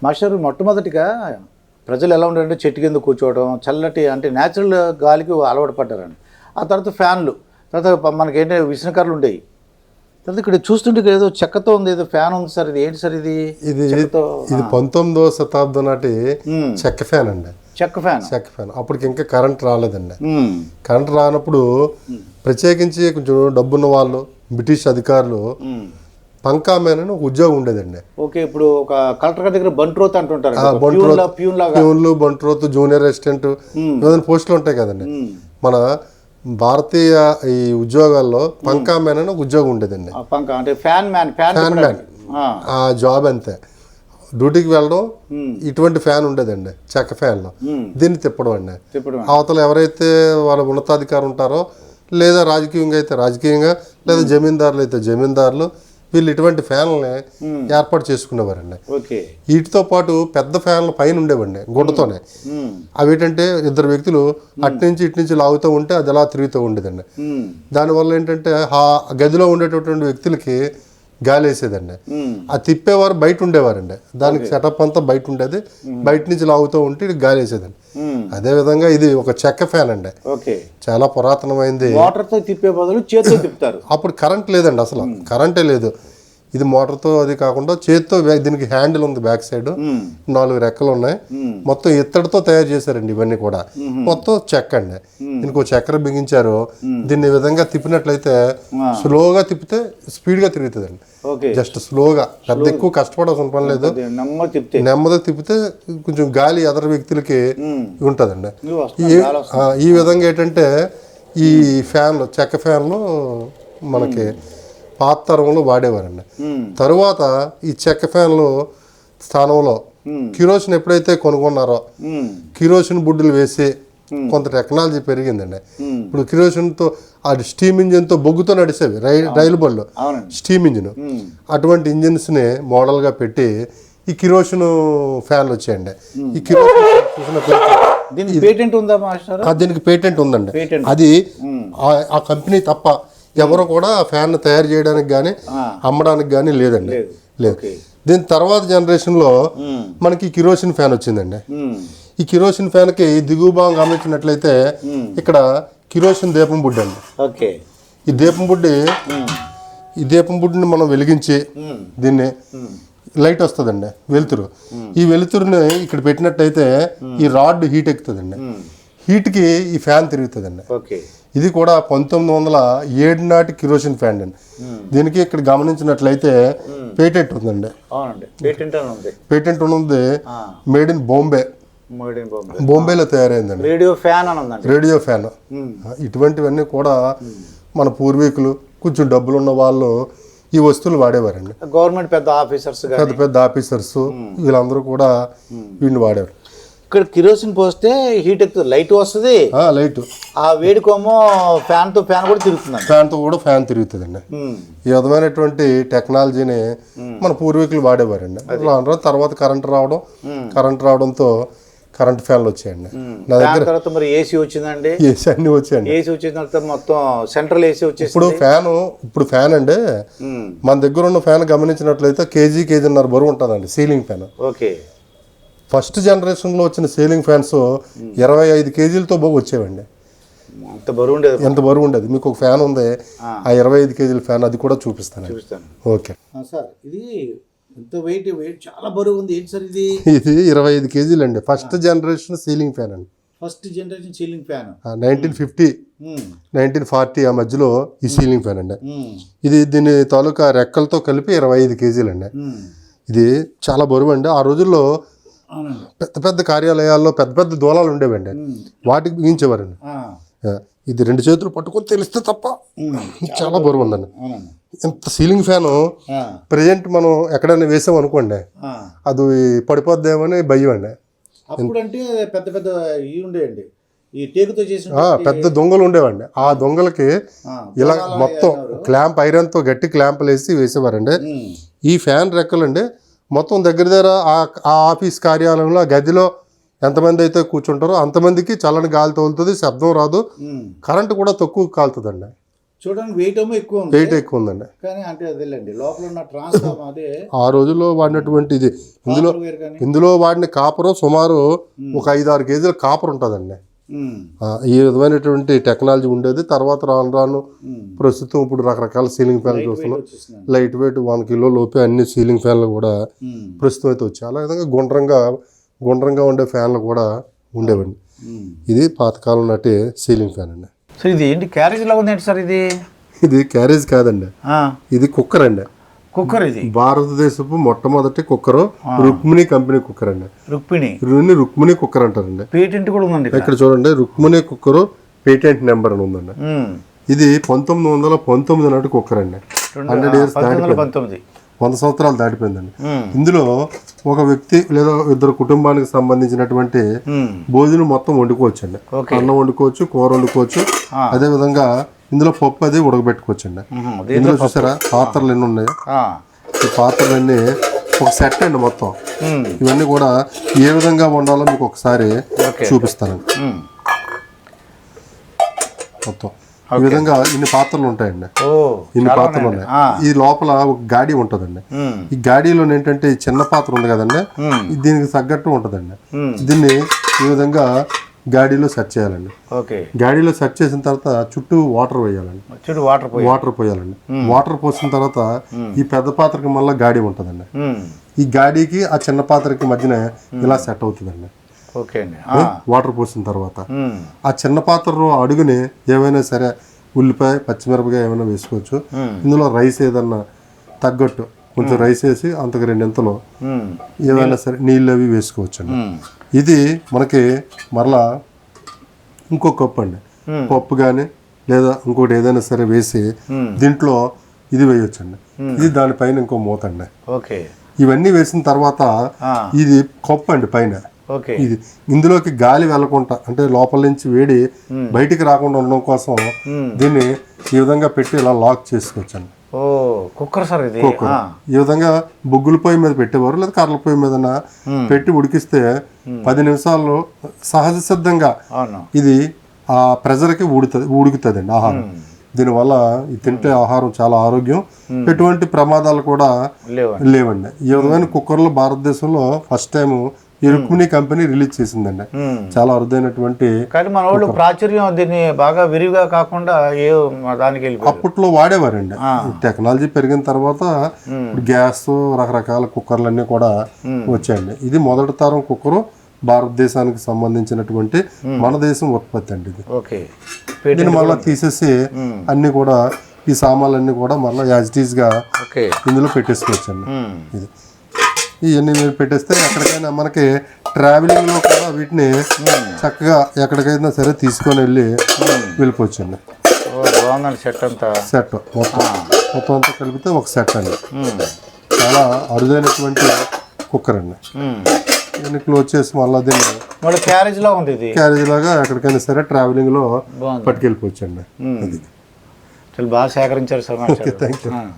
Master మొట్టమొదటిగా ప్రజలు ఎలా ఉండారంటే చెట్టు కింద కూర్చోవడం, చల్లటి అంటే న్యాచురల్ గాలికి అలవాటు పడ్డారండి. ఆ తర్వాత ఫ్యాన్లు, తర్వాత మనకేంటి విసనకర్రలు ఉండేవి. తర్వాత ఇక్కడ చూస్తుంటే ఏదో చెక్కతో ఉంది, ఏదో ఫ్యాన్ ఉంది సార్. ఇది ఏంటి సార్? ఇది 19వ శతాబ్దం నాటి చెక్క ఫ్యాన్ అండి. చెక్క ఫ్యాన్. అప్పటికి ఇంకా కరెంట్ రాలేదండి. కరెంట్ రానప్పుడు ప్రత్యేకించి కొంచెం డబ్బున్న వాళ్ళు, బ్రిటిష్ అధికారులు పంకా మ్యాన్ అని ఒక ఉద్యోగం ఉండేదండి. ఓకే, ఇప్పుడు ఒక కలెక్టర్ గారి దగ్గర బంట్రోత్ అంటుంటారు. ప్యూన్లు, బంట్రోత్, జూనియర్ అసిస్టెంట్ పోస్టులు ఉంటాయి కదండి. మన భారతీయ ఈ ఉద్యోగాల్లో పంకా మ్యాన్ అని ఒక ఉద్యోగం ఉండేదండి. అంటే ఫ్యాన్ మ్యాన్. ఆ జాబ్ అంతే. డ్యూటీకి వెళ్ళడం, ఇటువంటి ఫ్యాన్ ఉండేదండి చెక్క ఫ్యాన్లో. దీన్ని తిప్పడం అండి. అవతల ఎవరైతే వాళ్ళ ఉన్నతాధికారులు ఉంటారో, లేదా రాజకీయంగా అయితే రాజకీయంగా, లేదా జమీందారులు అయితే జమీందారులు, వీళ్ళు ఇటువంటి ఫ్యాన్లని ఏర్పాటు చేసుకునేవారండి. వీటితో పాటు పెద్ద ఫ్యాన్లు పైన ఉండేవండి గుడ్డతోనే. అవి ఏంటంటే ఇద్దరు వ్యక్తులు అటు నుంచి ఇటు నుంచి లాగుతూ ఉంటే అది అలా తిరుగుతూ ఉండేదండి. దానివల్ల ఏంటంటే ఆ గదిలో ఉండేటటువంటి వ్యక్తులకి గాలి వేసేదండి. ఆ తిప్పేవారు బయట ఉండేవారండి. దానికి సెటప్ అంతా బయట ఉండేది. బయట నుంచి లాగుతూ ఉంటే ఇది గాలి వేసేదండి. అదే విధంగా ఇది ఒక చెక్క ఫ్యాన్ అండి. చాలా పురాతనమైంది. వాటర్తో తిప్పే బదులు చేతితో తిప్పుతారు. అప్పుడు కరెంట్ లేదండి, అసలు కరెంటే లేదు. ఇది మోటార్తో, అది కాకుండా చేతితో. దీనికి హ్యాండిల్ ఉంది, బ్యాక్ సైడ్ 4 రెక్కలు ఉన్నాయి. మొత్తం ఇత్తడితో తయారు చేశారండి ఇవన్నీ కూడా. మొత్తం చెక్క అండి. దీనికి ఒక చక్కెర బిగించారు. దీన్ని ఈ విధంగా తిప్పినట్లయితే స్లోగా తిప్పితే స్పీడ్గా తిరుగుతుందండి. జస్ట్ స్లోగా, పెద్ద ఎక్కువ కష్టపడాల్సిన పని లేదు. నెమ్మదిగా తిప్పితే కొంచెం గాలి ఎదరు వ్యక్తులకి ఉంటుందండి. ఈ విధంగా ఏంటంటే ఈ ఫ్యాన్లు, చెక్క ఫ్యాన్లు మనకి పాత తరంలో వాడేవారండి. తరువాత ఈ చెక్క ఫ్యాన్లు స్థానంలో కిరోసిన్ ఎప్పుడైతే కొనుక్కున్నారో, కిరోసిన్ బుడ్డులు వేసి కొంత టెక్నాలజీ పెరిగిందండి. ఇప్పుడు కిరోసిన్తో, అది స్టీమ్ ఇంజిన్తో, బొగ్గుతో నడిచేవి రైలు బళ్ళు, స్టీమ్ ఇంజిన్. అటువంటి ఇంజిన్స్ని మోడల్గా పెట్టి ఈ కిరోసిన్ ఫ్యాన్లు వచ్చాయండి. ఈ కిరోసిన్ దీనికి పేటెంట్ ఉందా మాస్టర్? దీనికి పేటెంట్ ఉందండి. అది ఆ కంపెనీ తప్ప ఎవరు కూడా ఫ్యాన్ తయారు చేయడానికి కానీ అమ్మడానికి కానీ లేదండి, లేదు. దీని తర్వాత జనరేషన్లో మనకి కిరోసిన్ ఫ్యాన్ వచ్చిందండి. ఈ కిరోసిన్ ఫ్యాన్కి దిగువ భాగం గమనించినట్లయితే ఇక్కడ కిరోసిన్ దీపం బుడ్డి అండి. ఈ దీపం బుడ్డిని మనం వెలిగించి దీన్ని లైట్ వస్తుందండి, వెలుతురు. ఈ వెలుతురుని ఇక్కడ పెట్టినట్టయితే ఈ రాడ్ హీట్ ఎక్కుతుందండి. హీట్కి ఈ ఫ్యాన్ తిరుగుతుందండి. ఇది కూడా 1907 నాటి కిరోసిన్ ఫ్యాన్ అండి. దీనికి ఇక్కడ గమనించినట్లయితే పేటెంట్ ఉందండి. పేటెంట్ ఉంది. మేడ్ ఇన్ బొంబేలో తయారైందండి. Radio fan. ఇటువంటివన్నీ కూడా మన పూర్వీకులు, కొంచెం డబ్బులు ఉన్న వాళ్ళు ఈ వస్తువులు వాడేవారండి. గవర్నమెంట్ పెద్ద ఆఫీసర్స్ వీళ్ళందరూ కూడా వీడిని వాడేవారు. ఇక్కడ కిరోసిన్ పోస్తే హీట్ ఎక్కుతుంది, లైట్ వస్తుంది. లైట్ ఆ వేడికోమో ఫ్యాన్ కూడా ఫ్యాన్ తిరుగుతుందండి. ఈ విధమైనటువంటి టెక్నాలజీని మన పూర్వీకులు వాడేవారండి. తర్వాత కరెంట్ రావడంతో కరెంట్ ఫ్యాన్లు వచ్చాయండి. నా దగ్గర తర్వాత మరి ఏసీ వచ్చిందండి. ఏసీ అన్ని వచ్చాయండి. ఏసీ వచ్చిన తర్వాత మొత్తం సెంట్రల్ ఏసీ వచ్చేసి ఇప్పుడు ఫ్యాన్ అండి, మన దగ్గర ఉన్న ఫ్యాన్ గమనించినట్లయితే కేజీన్నర బరువు ఉంటుందండి సీలింగ్ ఫ్యాన్. ఫస్ట్ జనరేషన్లో వచ్చిన సీలింగ్ ఫ్యాన్స్ 25 కేజీలతో వచ్చేవండి. ఎంత బరువు ఉండేది. మీకు ఒక ఫ్యాన్ ఉంది, ఆ 25 కేజీల ఫ్యాన్, అది కూడా చూపిస్తాను. ఓకే సార్, ఇది ఎంత వెయిట్ చాలా బరువు ఉంది. ఏంటి సార్ ఇది? 25 కేజీలు అండి. ఫస్ట్ జనరేషన్ సీలింగ్ ఫ్యాన్ అండి. 1950, 1940 ఆ మధ్యలో ఈ సీలింగ్ ఫ్యాన్ అండి. దీని తాలూకా రెక్కలతో కలిపి 25 కేజీలు అండి. ఇది చాలా బరువు అండి. ఆ రోజుల్లో పెద్ద కార్యాలయాల్లో పెద్ద దూలాలు ఉండేవండి, వాటికి బిగించేవారండి. ఇది 2 చేతులు పట్టుకొని తెలిస్తే తప్ప చాలా బరువు ఉందండి. ఇంత సీలింగ్ ఫ్యాను ప్రజెంట్ మనం ఎక్కడైనా వేసాం అనుకోండి, అది పడిపోద్దేమని భయం అండి. పెద్ద దొంగలు ఉండేవండి. ఆ దొంగలకి ఇలా మొత్తం క్లాంప్, ఐరన్తో గట్టి క్లాంపులు వేసేవారండి. ఈ ఫ్యాన్ రెక్కలండి మొత్తం దగ్గర ఆ ఆఫీస్ కార్యాలయంలో, ఆ గదిలో ఎంతమంది అయితే కూర్చుంటారో అంతమందికి చల్లని గాలి తోలుతుంది, శబ్దం రాదు, కరెంటు కూడా తక్కువ కాలుతుందండి. చూడడానికి వెయిట్ ఏమో ఎక్కువ ఉంది, వెయిట్ ఎక్కువ ఉందండి. కానీ అంటే అదేలేండి లోపల ఉన్న ట్రాన్స్ఫార్మ్ అదే ఆ రోజుల్లో వాడినటువంటి ఇది వేరు కానీ. ఇందులో వాడిన కాపరు సుమారు ఒక 5-6 కేజీల కాపర్ ఉంటుందండి. ఈ విధమైనటువంటి టెక్నాలజీ ఉండేది. తర్వాత రాను రాను ప్రస్తుతం ఇప్పుడు రకరకాల సీలింగ్ ఫ్యాన్లు చూస్తున్నాం. లైట్ వెయిట్ 1 కిలో లోపే అన్ని సీలింగ్ ఫ్యాన్లు కూడా ప్రస్తుతం అయితే వచ్చాయి. అలా విధంగా గుండ్రంగా ఉండే ఫ్యాన్లు కూడా ఉండేవండి. ఇది పాతకాలం నాటి సీలింగ్ ఫ్యాన్ అండి. సో ఇది ఏంటి క్యారేజ్ లాగా ఉంది ఏంటి సార్? ఇది క్యారేజ్ కాదండి, ఇది కుక్కర్ అండి. కుక్కర్ ఇది భారతదేశపు మొట్టమొదటి కుక్కరు రుక్మిణి కంపెనీ కుక్కర్ అండి. రుక్మిణి కుక్కర్ అంటారండి. పేటెంట్ కూడా ఉందండి ఇక్కడ చూడండి, రుక్మిణి కుక్కరు పేటెంట్ నెంబర్ అని ఉందండి. ఇది 1919 నాటి కుక్కర్ అండి. 100 years దాటిపోయింది, 100 సంవత్సరాలు దాటిపోయిందండి. ఇందులో ఒక వ్యక్తి లేదా ఇద్దరు కుటుంబానికి సంబంధించినటువంటి భోజనం మొత్తం వండుకోవచ్చు అండి. అన్నం వండుకోవచ్చు, కూర వండుకోవచ్చు. అదే విధంగా ఇందులో పప్పు అది ఉడకబెట్టుకోవచ్చు అండి. ఇందులో చూసారా పాత్రలు ఎన్ని ఉన్నాయి? ఈ పాత్రలన్నీ ఒక సెట్ అండి మొత్తం. ఇవన్నీ కూడా ఏ విధంగా వండాలో మీకు ఒకసారి చూపిస్తానండి. మొత్తం ఈ విధంగా ఇన్ని పాత్రలు ఉంటాయండి. ఇన్ని పాత్రలు ఉన్నాయి. ఈ లోపల ఒక గాడి ఉంటుందండి. ఈ గాడిలో ఏంటంటే ఈ చిన్న పాత్ర ఉంది కదండి, దీనికి తగ్గట్టు ఉంటుందండి. దీన్ని ఈ విధంగా గాడిలో సెట్ చేయాలండి. గాడిలో సెట్ చేసిన తర్వాత చుట్టూ వాటర్ వేయాలండి. వాటర్ పోయాలండి. వాటర్ పోసిన తర్వాత ఈ పెద్ద పాత్రకి మళ్ళీ గాడి ఉంటుందండి. ఈ గాడికి ఆ చిన్న పాత్రకి మధ్యన ఇలా సెట్ అవుతుందండి. వాటర్ పోసిన తర్వాత ఆ చిన్న పాత్రలో అడుగుని ఏమైనా సరే ఉల్లిపాయ, పచ్చిమిరపకాయ ఏమైనా వేసుకోవచ్చు. ఇందులో రైస్ ఏదన్నా తగ్గట్టు కొంచెం రైస్ వేసి అంతకు 2 ఇంతలు ఏమైనా సరే నీళ్ళు అవి వేసుకోవచ్చు అండి. ఇది మనకి మరలా ఇంకో కప్పు అండి, పప్పు కానీ లేదా ఇంకోటి ఏదైనా సరే వేసి దీంట్లో ఇది వేయొచ్చు అండి. ఇది దానిపైన ఇంకో మూత అండి. ఇవన్నీ వేసిన తర్వాత ఇది కప్పు అండి పైన. ఇది ఇందులోకి గాలి వెళ్ళకుండా అంటే లోపల నుంచి వేడి బయటికి రాకుండా ఉండడం కోసం దీన్ని ఈ విధంగా పెట్టి ఇలా లాక్ చేసుకోవచ్చండి. కుక్కర్ సార్ ఇది. ఈ విధంగా బొగ్గుల పొయ్యి మీద పెట్టేవారు లేదా కర్రల పొయ్యి మీద పెట్టి ఉడికిస్తే 10 నిమిషాల్లో సహజ సిద్ధంగా ఇది ఆ ప్రెజర్కి ఉడుకుతుందండి ఆహారం. దీనివల్ల తింటే ఆహారం చాలా ఆరోగ్యం, ఎటువంటి ప్రమాదాలు కూడా లేవండి. ఈ విధమైన కుక్కర్లు భారతదేశంలో ఫస్ట్ టైం ఈ రుక్మిణి కంపెనీ రిలీజ్ చేసిందండి. చాలా అరుదైనటువంటి, కానీ మన వాళ్ళు ప్రాచుర్యం దీన్ని బాగా విరివిగా కాకుండా దానికి అప్పట్లో వాడేవారండి. టెక్నాలజీ పెరిగిన తర్వాత గ్యాస్ రకరకాల కుక్కర్లు అన్నీ కూడా వచ్చాయండి. ఇది మొదటి తరం కుక్కరు, భారతదేశానికి సంబంధించినటువంటి మన దేశం ఉత్పత్తి అండి. ఇది దీన్ని మళ్ళీ తీసేసి అన్ని కూడా ఈ సామాన్లన్నీ కూడా మళ్ళీ యాజ్ ఇట్ ఈజ్ గా ఇందులో పెట్టేసుకోవచ్చండి. ఇది ఇవన్నీ మీరు పెట్టేస్తే ఎక్కడికైనా మనకి ట్రావెలింగ్ లో కూడా వీటిని చక్కగా ఎక్కడికైనా సరే తీసుకొని వెళ్ళిపోవచ్చండి. సెట్ మొత్తం అంతా కలిపితే ఒక సెట్ అండి. చాలా అరుదైనటువంటి కుక్కర్ అండి. దీన్ని క్లోజ్ చేసి మళ్ళీ దీన్ని క్యారేజ్ లాగా ఎక్కడికైనా సరే ట్రావెలింగ్ లో పట్టుకెళ్ళిపోవచ్చండి. అది బాగా సేకరించారు సార్. Thank you.